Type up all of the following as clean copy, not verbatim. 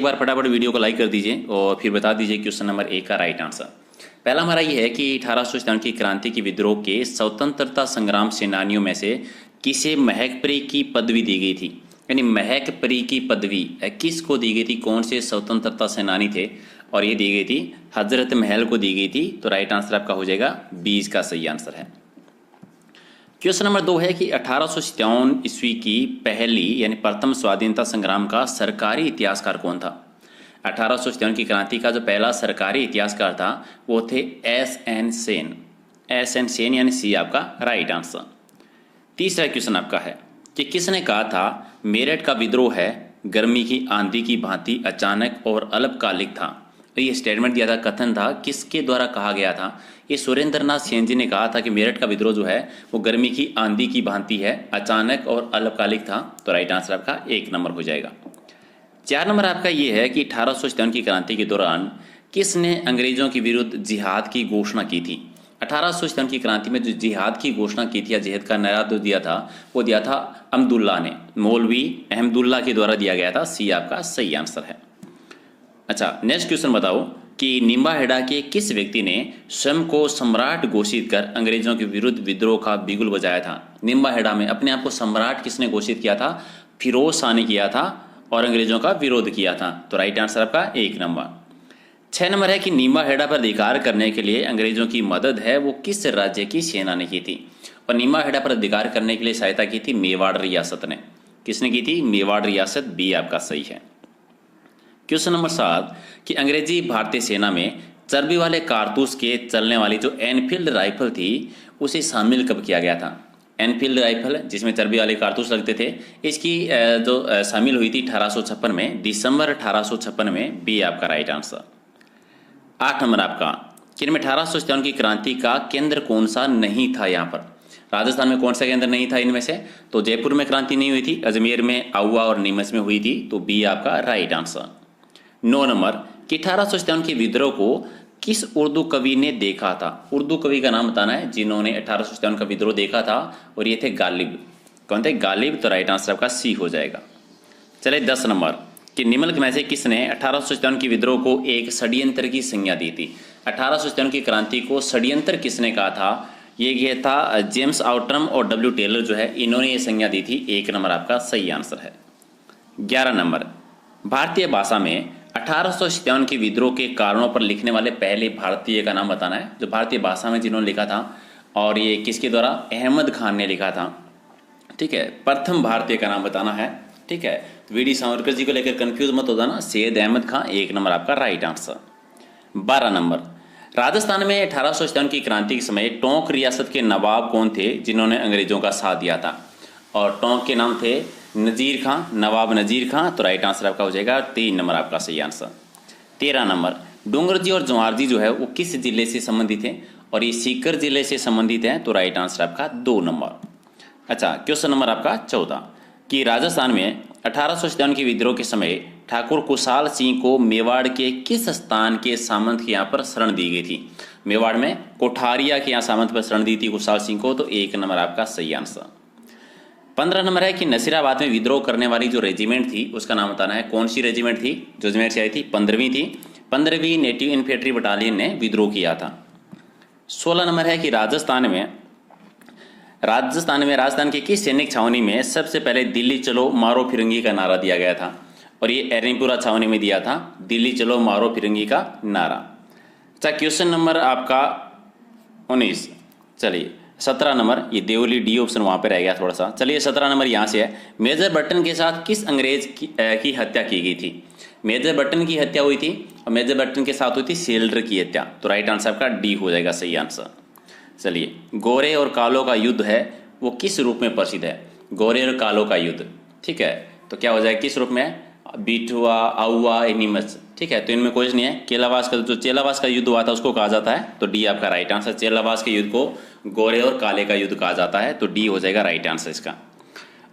एक बार फटाफट वीडियो को लाइक कर दीजिए और फिर बता दीजिए क्वेश्चन नंबर 1 का राइट आंसर। पहला हमारा ये है कि 1857 की क्रांति की विद्रोह के स्वतंत्रता संग्राम सेनानियों में से किसे महकपरी की पदवी दी गई थी। यानी महकपरी की पदवी किसको दी गई थी, कौन से स्वतंत्रता सेनानी थे, और ये दी गई थी हजरत महल को दी गई थी। तो राइट आंसर आपका हो जाएगा 20 का सही आंसर है। क्वेश्चन नंबर 2 है कि 1857 ईस्वी की पहली यानी प्रथम स्वाधीनता संग्राम का सरकारी इतिहासकार कौन था। 1857 की क्रांति का जो पहला सरकारी इतिहासकार था वो थे एस.एन. सेन। एस.एन. सेन यानी सी आपका राइट आंसर। तीसरा क्वेश्चन आपका है कि किसने कहा था मेरठ का विद्रोह है गर्मी की आंधी की भांति अचानक और अल्पकालिक था। तो ये स्टेटमेंट दिया था, कथन था, किसके द्वारा कहा गया था। ये सुरेंद्रनाथ सेन जी ने कहा था कि मेरठ का विद्रोह जो है वो गर्मी की आंधी की भांति है, अचानक और अल्पकालिक था। तो राइट आंसर आपका 1 नंबर हो जाएगा। 4 नंबर आपका ये है कि 1857 की क्रांति के दौरान किसने अंग्रेजों के विरुद्ध जिहाद की घोषणा की थी। 1857 की क्रांति में जो जिहाद की घोषणा की थी या जिहाद का नारा जो दिया था वो दिया था अहमदुल्ला ने, मौलवी अहमदुल्ला के द्वारा दिया गया था। सी आपका सही आंसर है। अच्छा, नेक्स्ट क्वेश्चन बताओ कि निम्बाहेड़ा के किस व्यक्ति ने स्वयं को सम्राट घोषित कर अंग्रेजों के विरुद्ध विद्रोह का बिगुल बजाया था। निम्बाहेड़ा में अपने आप को सम्राट किसने घोषित किया था। फिरोज शाह ने किया था और अंग्रेजों का विरोध किया था। तो राइट आंसर आपका 1 नंबर। 6 नंबर है कि निम्बाहेड़ा पर अधिकार करने के लिए अंग्रेजों की मदद है वो किस राज्य की सेना ने की थी। और निम्बाहेड़ा पर अधिकार करने के लिए सहायता की थी मेवाड़ रियासत ने। किसने की थी, मेवाड़ रियासत। बी आपका सही है। क्वेश्चन नंबर 7 कि अंग्रेजी भारतीय सेना में चर्बी वाले कारतूस के चलने वाली जो एनफील्ड राइफल थी उसे शामिल कब किया गया था। एनफील्ड राइफल जिसमें चर्बी वाले कारतूस लगते थे, इसकी जो शामिल हुई थी 1856 में, दिसंबर 1856 में। बी आपका राइट आंसर। 8 नंबर आपका कि इनमें 1857 की क्रांति का केंद्र कौन सा नहीं था। यहाँ पर राजस्थान में कौन सा केंद्र नहीं था इनमें से। तो जयपुर में क्रांति नहीं हुई थी, अजमेर में, आउवा और नीमच में हुई थी। तो बी आपका राइट आंसर। 9 नंबर कि 1857 के विद्रोह को किस उर्दू कवि ने देखा था। उर्दू कवि का नाम बताना है जिन्होंने 1857 का विद्रोह देखा था, और ये थे गालिब। कौन थे, गालिब। तो राइट आंसर आपका सी हो जाएगा। चलिए 10 नंबर कि निम्नलिखित में से किसने 1857 के विद्रोह को एक षड्यंत्र की संज्ञा दी थी। 1857 की क्रांति को षड्यंत्र किसने कहा था। ये था जेम्स आउट्रम और डब्ल्यू टेलर जो है, इन्होंने ये संज्ञा दी थी। 1 नंबर आपका सही आंसर है। 11 नंबर भारतीय भाषा में 1857 के विद्रोह के कारणों पर लिखने वाले पहले भारतीय का नाम बताना है, जो भारतीय भाषा में जिन्होंने लिखा था। और ये किसके द्वारा, अहमद खान ने लिखा था। ठीक है, प्रथम भारतीय का नाम बताना है। ठीक है, वीडी सावरकर जी को लेकर कंफ्यूज मत हो जाना, सैयद अहमद खान। 1 नंबर आपका राइट आंसर। 12 नंबर राजस्थान में 1857 की क्रांति के समय टोंक रियासत के नवाब कौन थे जिन्होंने अंग्रेजों का साथ दिया था। और टोंक के नाम थे नज़ीर खां, नवाब नज़ीर खां। तो राइट आंसर आपका हो जाएगा 3 नंबर आपका सही आंसर। 13 नंबर डूंगर जी और जवार जी जो है वो किस जिले से संबंधित है, और ये सीकर जिले से संबंधित है। तो राइट आंसर आपका 2 नंबर। अच्छा, क्वेश्चन नंबर आपका 14 कि राजस्थान में 1857 के विद्रोह के समय ठाकुर कुशाल सिंह को मेवाड़ के किस स्थान के सामंत के यहाँ पर शरण दी गई थी। मेवाड़ में कोठारिया के यहाँ सामंत पर शरण दी थी कुशाल सिंह को। तो 1 नंबर आपका सही आंसर। 15 नंबर है कि नसीराबाद में विद्रोह करने वाली जो रेजिमेंट थी उसका नाम बताना है। कौन सी रेजिमेंट थी जो अजमेर से आई थी। 15वीं थी। 15वीं नेटिव इन्फेंट्री बटालियन ने विद्रोह किया था। 16 नंबर है कि राजस्थान के किस सैनिक छावनी में सबसे पहले दिल्ली चलो मारो फिरंगी का नारा दिया गया था। और ये एरनीपुरा छावनी में दिया था दिल्ली चलो मारो फिरंगी का नारा। अच्छा, क्वेश्चन नंबर आपका 19। चलिए 17 नंबर, ये देवली डी ऑप्शन वहाँ पे रह गया थोड़ा सा। चलिए 17 नंबर यहाँ से है, मेजर बर्टन के साथ किस अंग्रेज की हत्या की गई थी। मेजर बर्टन की हत्या हुई थी और मेजर बर्टन के साथ हुई थी सेल्डर की हत्या। तो राइट आंसर आपका डी हो जाएगा सही आंसर। चलिए, गोरे और कालों का युद्ध है वो किस रूप में प्रसिद्ध है। गोरे और कालों का युद्ध, ठीक है, तो क्या हो जाएगा, किस रूप में, बिठुआ, आउवा, नीमच। ठीक है, तो इनमें कोई नहीं है। केलावास का जो चेलावास का युद्ध हुआ था उसको कहा जाता है। तो डी आपका राइट आंसर। चेलावास के युद्ध को गोरे और काले का युद्ध कहा जाता है। तो डी हो जाएगा राइट आंसर इसका।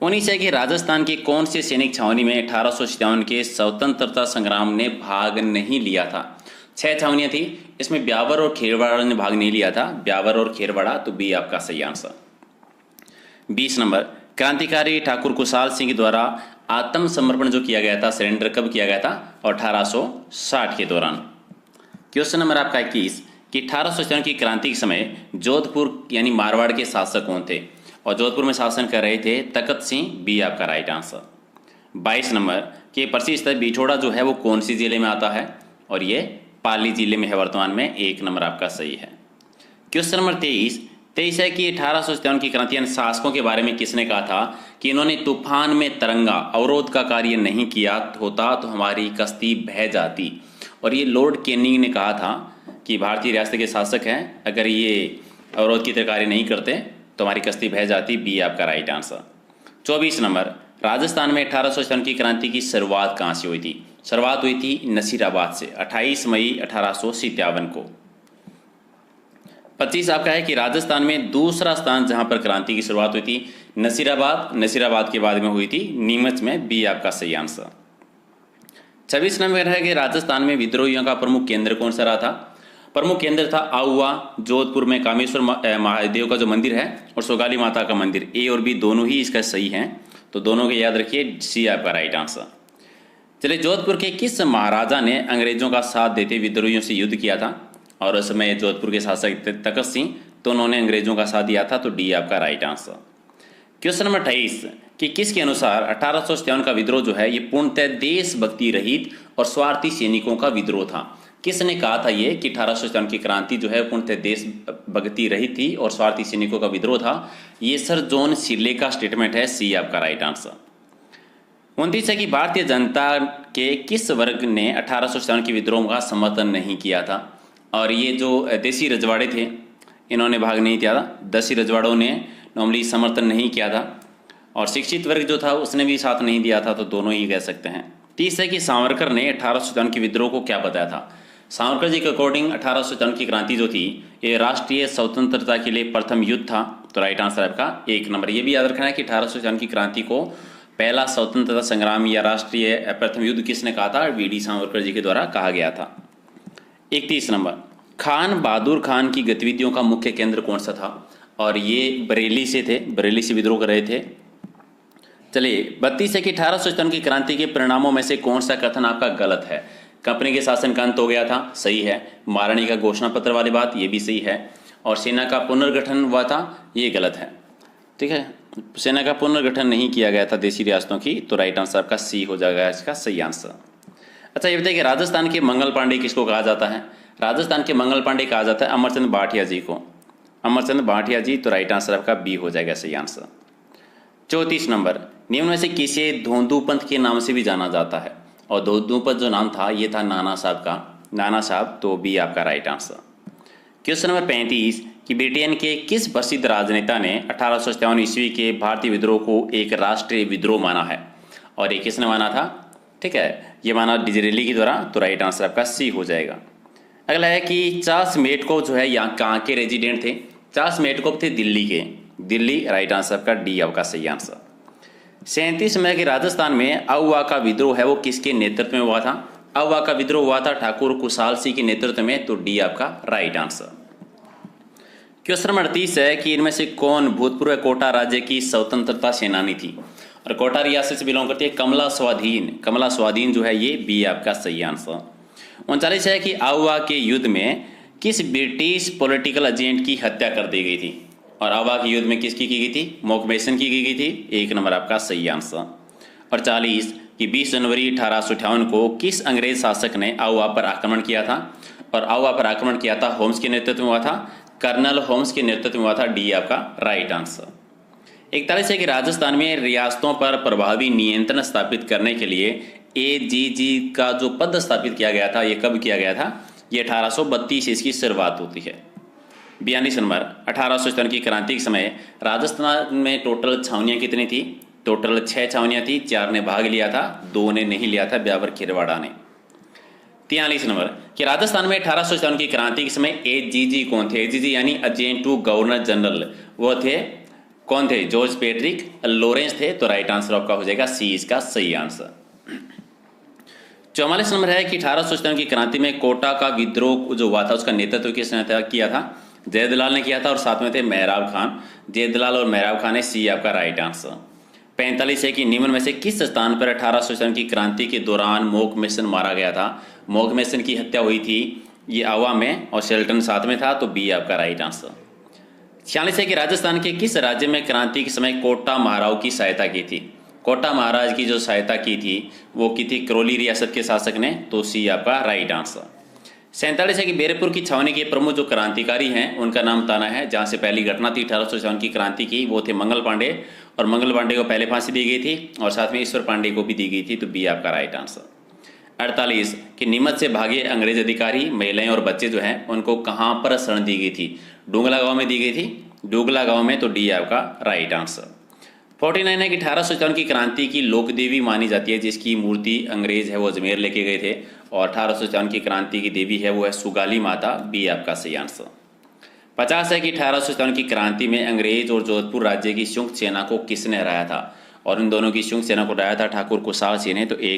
19 है कि राजस्थान की कौन सी सैनिक छावनी में 1857 के स्वतंत्रता संग्राम ने भाग नहीं लिया था। 6 छावनियां थी, इसमें ब्यावर और खेरवाड़ा ने भाग नहीं लिया था। ब्यावर और खेरवाड़ा। तो बी आपका सही आंसर। 20 नंबर क्रांतिकारी ठाकुर कुशाल सिंह द्वारा आत्मसमर्पण जो किया गया था, सरेंडर कब किया गया था? और 1860 के दौरान। क्वेश्चन नंबर आपका 21 कि 1857 की क्रांति के समय जोधपुर यानी मारवाड़ के शासक कौन थे? और जोधपुर में शासन कर रहे थे तखत सिंह, बी आपका राइट आंसर। 22 नंबर कि प्रसिद्ध स्थल बिछोड़ा जो है वो कौन सी जिले में आता है? और ये पाली जिले में है वर्तमान में, 1 नंबर आपका सही है। क्वेश्चन नंबर 23 है कि 1857 की क्रांति शासकों के बारे में किसने कहा था कि इन्होंने तूफान में तरंगा अवरोध का कार्य नहीं किया होता तो हमारी कश्ती बह जाती। और ये लॉर्ड कैनिंग ने कहा था कि भारतीय रियासत के शासक हैं, अगर ये अवरोध की तरह कार्य नहीं करते तो हमारी कश्ती बह जाती, बी आपका राइट आंसर। 24 नंबर राजस्थान में 1857 की क्रांति की शुरुआत कहाँ से हुई थी? शुरुआत हुई थी नसीराबाद से 28 मई 1857 को। 25 आपका है कि राजस्थान में दूसरा स्थान जहां पर क्रांति की शुरुआत हुई थी नसीराबाद के बाद में हुई थी नीमच में, बी आपका सही आंसर। 26 नंबर है कि राजस्थान में विद्रोहियों का प्रमुख केंद्र कौन सा रहा था? प्रमुख केंद्र था आहुआ, जोधपुर में कामेश्वर महादेव का जो मंदिर है और सोगाली माता का मंदिर। ए और बी दोनों ही इसका सही हैं, तो दोनों के याद रखिए, सी आपका राइट आंसर। चलिए, जोधपुर के किस महाराजा ने अंग्रेजों का साथ देते विद्रोहियों से युद्ध किया था? और उस समय जोधपुर के शासक तखत सिंह, तो उन्होंने अंग्रेजों का साथ दिया था, तो डी आपका राइट आंसर। क्वेश्चन नंबर 28 कि किसके अनुसार 1857 का विद्रोह जो है ये पूर्णतः देशभक्ति रहित और स्वार्थी सैनिकों का विद्रोह था? किसने कहा था ये कि 1857 की क्रांति जो है पूर्णतः देशभक्ति रहित थी और स्वार्थी सैनिकों का विद्रोह था? ये सर जॉन सिरले का स्टेटमेंट है, सी आपका राइट आंसर। 29 है कि भारतीय जनता के किस वर्ग ने 1857 के विद्रोह का समर्थन नहीं किया था? और ये जो देसी रजवाड़े थे इन्होंने भाग नहीं किया था, देसी रजवाड़ों ने नॉर्मली समर्थन नहीं किया था, और शिक्षित वर्ग जो था उसने भी साथ नहीं दिया था, तो दोनों ही कह सकते हैं। 30 है कि सावरकर ने 1857 के विद्रोह को क्या बताया था? सावरकर जी के अकॉर्डिंग 1857 की क्रांति जो थी ये राष्ट्रीय स्वतंत्रता के लिए प्रथम युद्ध था, तो राइट आंसर आपका 1 नंबर। ये भी याद रखना है कि 1857 की क्रांति को पहला स्वतंत्रता संग्राम या राष्ट्रीय प्रथम युद्ध किसने कहा था? वी डी सावरकर जी के द्वारा कहा गया था। 31 नंबर खान बहादुर खान की गतिविधियों का मुख्य केंद्र कौन सा था? और ये बरेली से थे, बरेली से विद्रोह कर रहे थे। चलिए, 32 है कि 1857 की क्रांति के परिणामों में से कौन सा कथन आपका गलत है? कंपनी के शासन का अंत हो गया था, सही है। महारानी का घोषणा पत्र वाली बात, ये भी सही है। और सेना का पुनर्गठन हुआ था, ये गलत है। ठीक है, सेना का पुनर्गठन नहीं किया गया था देशी रियासतों की, तो राइट आंसर आपका सी हो जाएगा इसका सही आंसर। अच्छा, ये बताइए कि राजस्थान के मंगल पांडे किसको कहा जाता है? राजस्थान के मंगल पांडे कहा जाता है अमरचंद भाटिया जी को, अमरचंद भाटिया जी, तो राइट आंसर आपका बी हो जाएगा सही आंसर। 34 नंबर निम्न में से किसे धोंदू पंथ के नाम से भी जाना जाता है? और धोंदू पंथ जो नाम था ये था नाना साहब का, नाना साहब, तो बी आपका राइट आंसर। क्वेश्चन नंबर 35 कि ब्रिटेन के किस प्रसिद्ध राजनेता ने 1857 ईस्वी के भारतीय विद्रोह को एक राष्ट्रीय विद्रोह माना है? और ये किसने माना था? ठीक है, ये माना डिजरेली के द्वारा, तो राइट आंसर आपका सी हो जाएगा। अगला है कि चार्ल्स मेटकोफ जो है यहाँ कहाँ के रेजिडेंट थे? चार्ल्स मेटकोफ थे दिल्ली के, दिल्ली, राइट आंसर आपका डी आपका सही आंसर। 37 में कि राजस्थान में आहुआ का विद्रोह है वो किसके नेतृत्व में हुआ था? आहुआ का विद्रोह हुआ था ठाकुर कुशाल सिंह के नेतृत्व में, तो डी आपका राइट आंसर। क्वेश्चन नंबर 38 है कि इनमें से कौन भूतपूर्व कोटा राज्य की स्वतंत्रता सेनानी थी? और कोटा रियासत से बिलोंग करती है कमला स्वाधीन, कमला स्वाधीन जो है ये बी आपका सही आंसर। 39 है कि आहुआ के युद्ध में किस ब्रिटिश पॉलिटिकल एजेंट की हत्या कर दी गई थी? और आहुआ के युद्ध में किसकी की गई थी? मॉकबेसन की गई थी, 1 नंबर आपका सही आंसर। और 40 कि 20 जनवरी 1858 को किस अंग्रेज शासक ने आहुआ पर आक्रमण किया था? और आहुआ पर आक्रमण किया था होम्स के नेतृत्व में हुआ था, कर्नल होम्स के नेतृत्व में हुआ था, डी आपका राइट आंसर। 41 है कि राजस्थान में रियासतों पर प्रभावी नियंत्रण स्थापित करने के लिए AGG का जो पद स्थापित किया गया था ये कब किया गया था? ये 1832 से इसकी शुरुआत होती है। 42 नंबर 1857 की क्रांति के समय राजस्थान में टोटल छावनियाँ कितनी थी? टोटल 6 छावनियाँ थी, 4 ने भाग लिया था, 2 ने नहीं लिया था, ब्यावर खिरवाड़ा ने। 43 नंबर कि राजस्थान में 1857 की क्रांति के समय AGG कौन थे? AGG यानी एजेंट टू गवर्नर जनरल, वो थे कौन थे? जॉर्ज पैट्रिक लॉरेंस थे, तो राइट आंसर आपका हो जाएगा सी इसका सही आंसर। 44 नंबर है कि 1857 की क्रांति में कोटा का विद्रोह जो हुआ था उसका नेतृत्व किसने किया था? जयदलाल ने किया था, और साथ में थे मेहराब खान। जयदलाल और मेहराब खान है, सी आपका राइट आंसर। 45 है कि निम्न में से किस स्थान पर 1857 की क्रांति के दौरान मोक मारा गया था। मोक की हत्या हुई थी ये आवा में और शेल्टन साथ में था, तो बी आपका राइट आंसर। 46 है कि राजस्थान के किस राज्य में क्रांति के समय कोटा महाराव की सहायता की थी। कोटा महाराज की जो सहायता की थी वो की थी करौली रियासत के शासक ने, तो सी आपका राइट आंसर। 47 है कि बैरकपुर की छावनी के प्रमुख जो क्रांतिकारी हैं उनका नाम ताना है। जहां से पहली घटना थी 1857 की क्रांति की, वो थे मंगल पांडे, और मंगल पांडे को पहले फांसी दी गई थी और साथ में ईश्वर पांडे को भी दी गई थी, तो बी आपका राइट आंसर। 48 कि नीमच से भागे अंग्रेज अधिकारी, महिलाएं और बच्चे जो हैं उनको कहां पर शरण दी गई थी। डूंगला गांव में दी गई थी, डूंगला गांव में, तो डी आपका राइट आंसर। 49 है कि 1857 की क्रांति की लोक देवी मानी जाती है, जिसकी मूर्ति अंग्रेज है वो अजमेर लेके गए थे, और 1857 की क्रांति की देवी है वो है सुगाली माता, बी आपका सही आंसर। 50 है कि 1857 की क्रांति में अंग्रेज और जोधपुर राज्य की संयुक्त सेना को किसने हराया था, और इन दोनों की संयुक्त सेना को हराया था ठाकुर कुशाल सिंह ने, तो एक